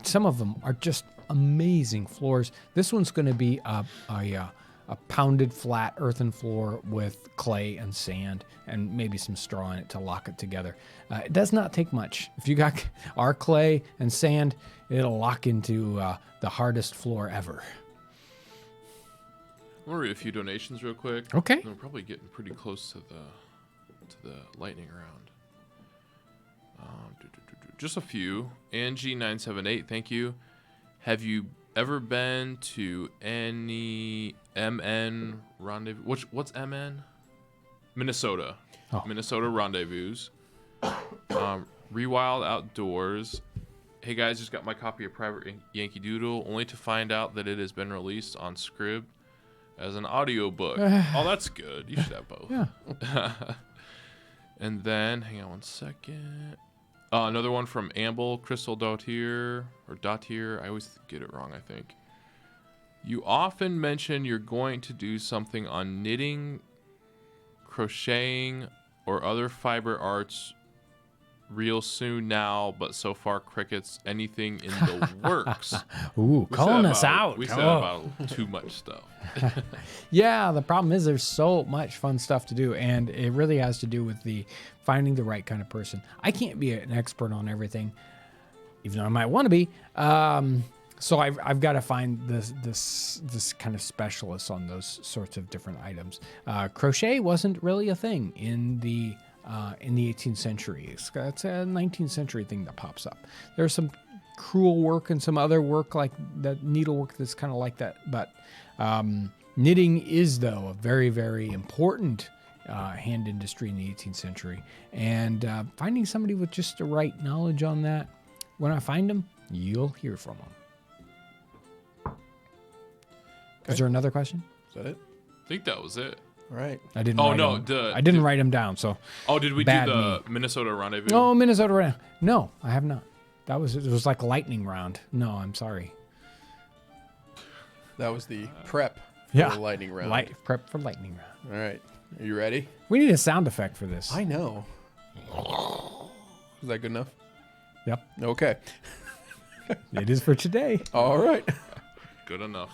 Some of them are just amazing floors. This one's going to be a pounded flat earthen floor with clay and sand and maybe some straw in it to lock it together. It does not take much. If you got our clay and sand, it'll lock into the hardest floor ever. I'm gonna read a few donations real quick. Okay. We're probably getting pretty close to the lightning round. Just a few. Angie978, thank you. Have you ever been to any MN rendezvous? What's MN? Minnesota. Oh. Minnesota rendezvous. Rewild Outdoors. Hey guys, just got my copy of Private Yankee Doodle, only to find out that it has been released on Scrib as an audiobook. Oh, that's good. You should have both. Yeah. And then, hang on one second. Another one from Amble, Crystal Dottier, or Dottier. I always get it wrong, I think. You often mention you're going to do something on knitting, crocheting, or other fiber arts real soon now, but so far crickets. Anything in the works? Ooh, calling us out. We said about too much stuff. Yeah, the problem is there's so much fun stuff to do, and it really has to do with finding the right kind of person. I can't be an expert on everything, even though I might want to be. So I've got to find this kind of specialist on those sorts of different items. Crochet wasn't really a thing in the 18th century. It's a 19th century thing that pops up. There's some crewel work and some other work like that, needlework that's kind of like that. But knitting is, though, a very, very important hand industry in the 18th century. And finding somebody with just the right knowledge on that, when I find them, you'll hear from them. Okay. Is there another question? Is that it? I think that was it. All right. I didn't. Oh, write no, them. I didn't write them down. So. Oh, did we do Bad the Minnesota rendezvous? Oh, Minnesota round. No, I have not. It was like a lightning round. No, I'm sorry. That was the prep for the lightning round. Prep for lightning round. All right. Are you ready? We need a sound effect for this. I know. Is that good enough? Yep. Okay. It is for today. All right. Good enough.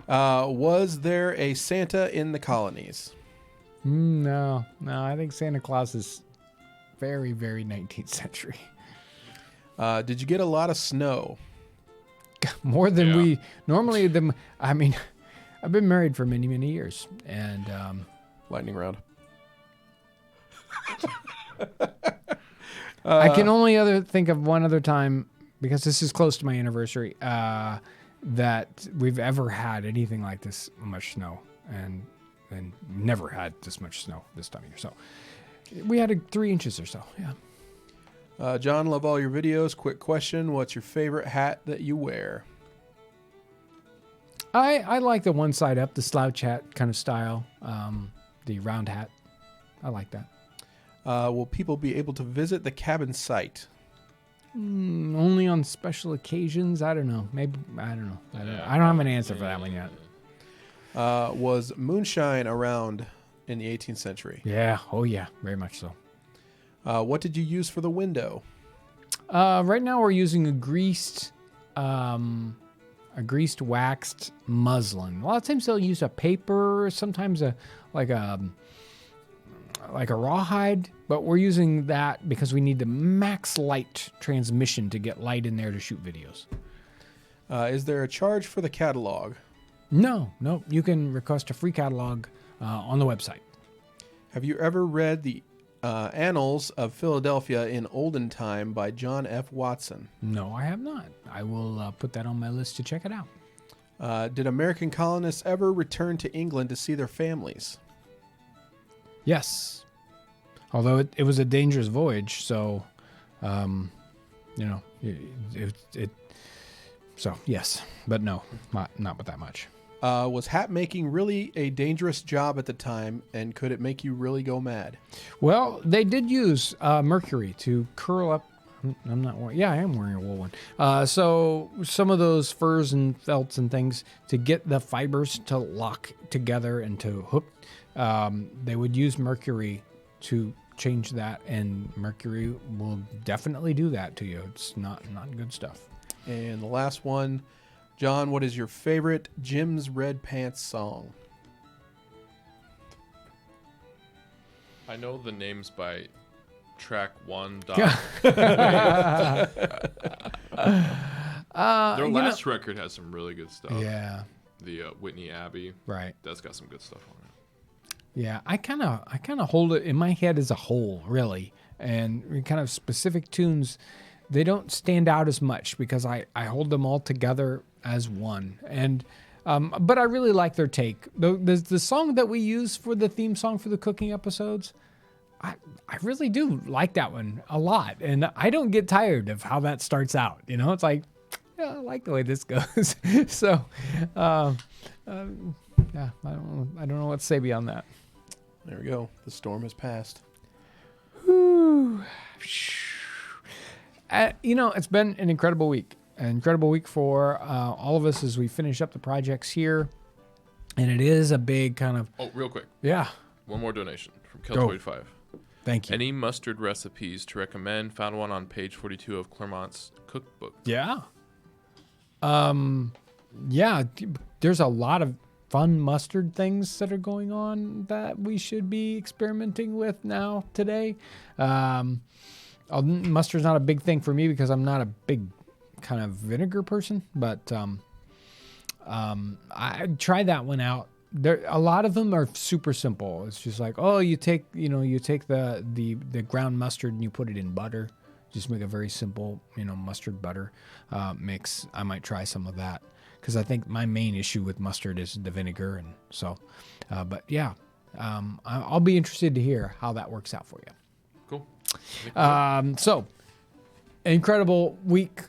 Was there a Santa in the colonies? No. I think Santa Claus is very, very 19th century. Did you get a lot of snow? More than Yeah. we normally. I mean, I've been married for many, many years, and Lightning round. I can only think of one other time, because this is close to my anniversary, that we've ever had anything like this much snow, and never had this much snow this time of year. So we had 3 inches or so. Yeah. John, love all your videos. Quick question. What's your favorite hat that you wear? I like the one side up, the slouch hat kind of style, the round hat. I like that. Will people be able to visit the cabin site? Only on special occasions. I don't know. Maybe I don't know. I don't have an answer for that one yet. Was moonshine around in the 18th century? Yeah. Oh yeah. Very much so. What did you use for the window? Right now we're using a greased waxed muslin. A lot of times they'll use a paper, sometimes like a rawhide, but we're using that because we need the max light transmission to get light in there to shoot videos. Is there a charge for the catalog? No. You can request a free catalog on the website. Have you ever read the Annals of Philadelphia in Olden Time by John F. Watson. No, I have not. I will put that on my list to check it out. Did American colonists ever return to England to see their families? Yes. Although it was a dangerous voyage, so, so yes, but no, not with that much. Was hat making really a dangerous job at the time, and could it make you really go mad? Well, they did use mercury to curl up. I'm not wearing. Yeah, I am wearing a wool one. So some of those furs and felts and things to get the fibers to lock together and to hook, they would use mercury to change that, and mercury will definitely do that to you. It's not good stuff. And the last one, John, what is your favorite Jim's Red Pants song? I know the names by track 1. Their last record has some really good stuff. Yeah. The Whitney Abbey. Right. That's got some good stuff on it. Yeah, I kind of hold it in my head as a whole, really, and kind of specific tunes. They don't stand out as much because I hold them all together as one. And but I really like their take. The song that we use for the theme song for the cooking episodes, I really do like that one a lot, and I don't get tired of how that starts out. You know, it's like, yeah, I like the way this goes. So, yeah, I don't know what to say beyond that. There we go. The storm has passed. Whew. It's been an incredible week. An incredible week for all of us as we finish up the projects here. And it is a big kind of... Oh, real quick. Yeah. One more donation from Kel25. Thank you. Any mustard recipes to recommend? Found one on page 42 of Clermont's cookbook. Yeah. Yeah, there's a lot of fun mustard things that are going on that we should be experimenting with now today. Mustard's not a big thing for me because I'm not a big kind of vinegar person, but I tried that one out. A lot of them are super simple. It's just like, oh, you take the ground mustard and you put it in butter. Just make a very simple, mustard butter mix. I might try some of that because I think my main issue with mustard is the vinegar, and so. But yeah, I'll be interested to hear how that works out for you. Cool. So, incredible week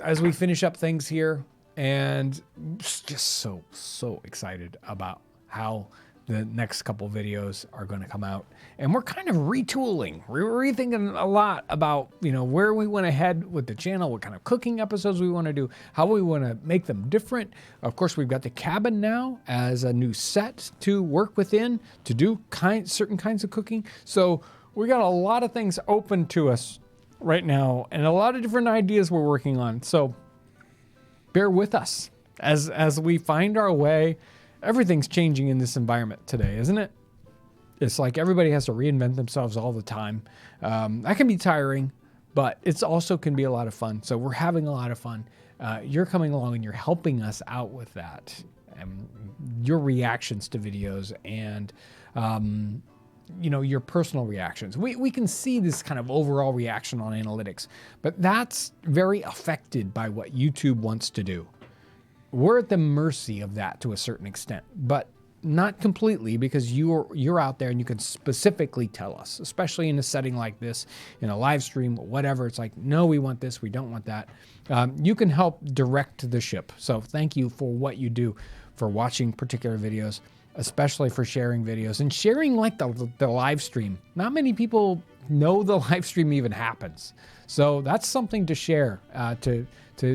as we finish up things here, and just so excited about how the next couple videos are going to come out. And we're kind of retooling. We're rethinking a lot about, where we want to head with the channel, what kind of cooking episodes we want to do, how we want to make them different. Of course, we've got the cabin now as a new set to work within to do certain kinds of cooking. So we got a lot of things open to us right now and a lot of different ideas we're working on. So bear with us as we find our way. Everything's changing in this environment today, isn't it? It's like everybody has to reinvent themselves all the time. That can be tiring, but it's also can be a lot of fun. So we're having a lot of fun. You're coming along and you're helping us out with that. Your reactions to videos and, your personal reactions. We can see this kind of overall reaction on analytics, but that's very affected by what YouTube wants to do. We're at the mercy of that to a certain extent, but not completely, because you're out there and you can specifically tell us, especially in a setting like this, in a live stream, whatever. It's like, no, we want this, we don't want that. You can help direct the ship. So thank you for what you do, for watching particular videos, especially for sharing videos and sharing like the live stream. Not many people know the live stream even happens. So that's something to share, to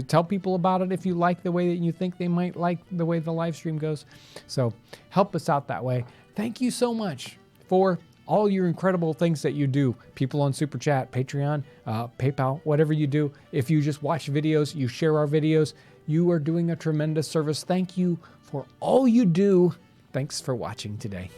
tell people about it if you like the way that you think they might like the way the live stream goes. So help us out that way. Thank you so much for all your incredible things that you do. People on Super Chat, Patreon, PayPal, whatever you do. If you just watch videos, you share our videos, you are doing a tremendous service. Thank you for all you do. Thanks for watching today.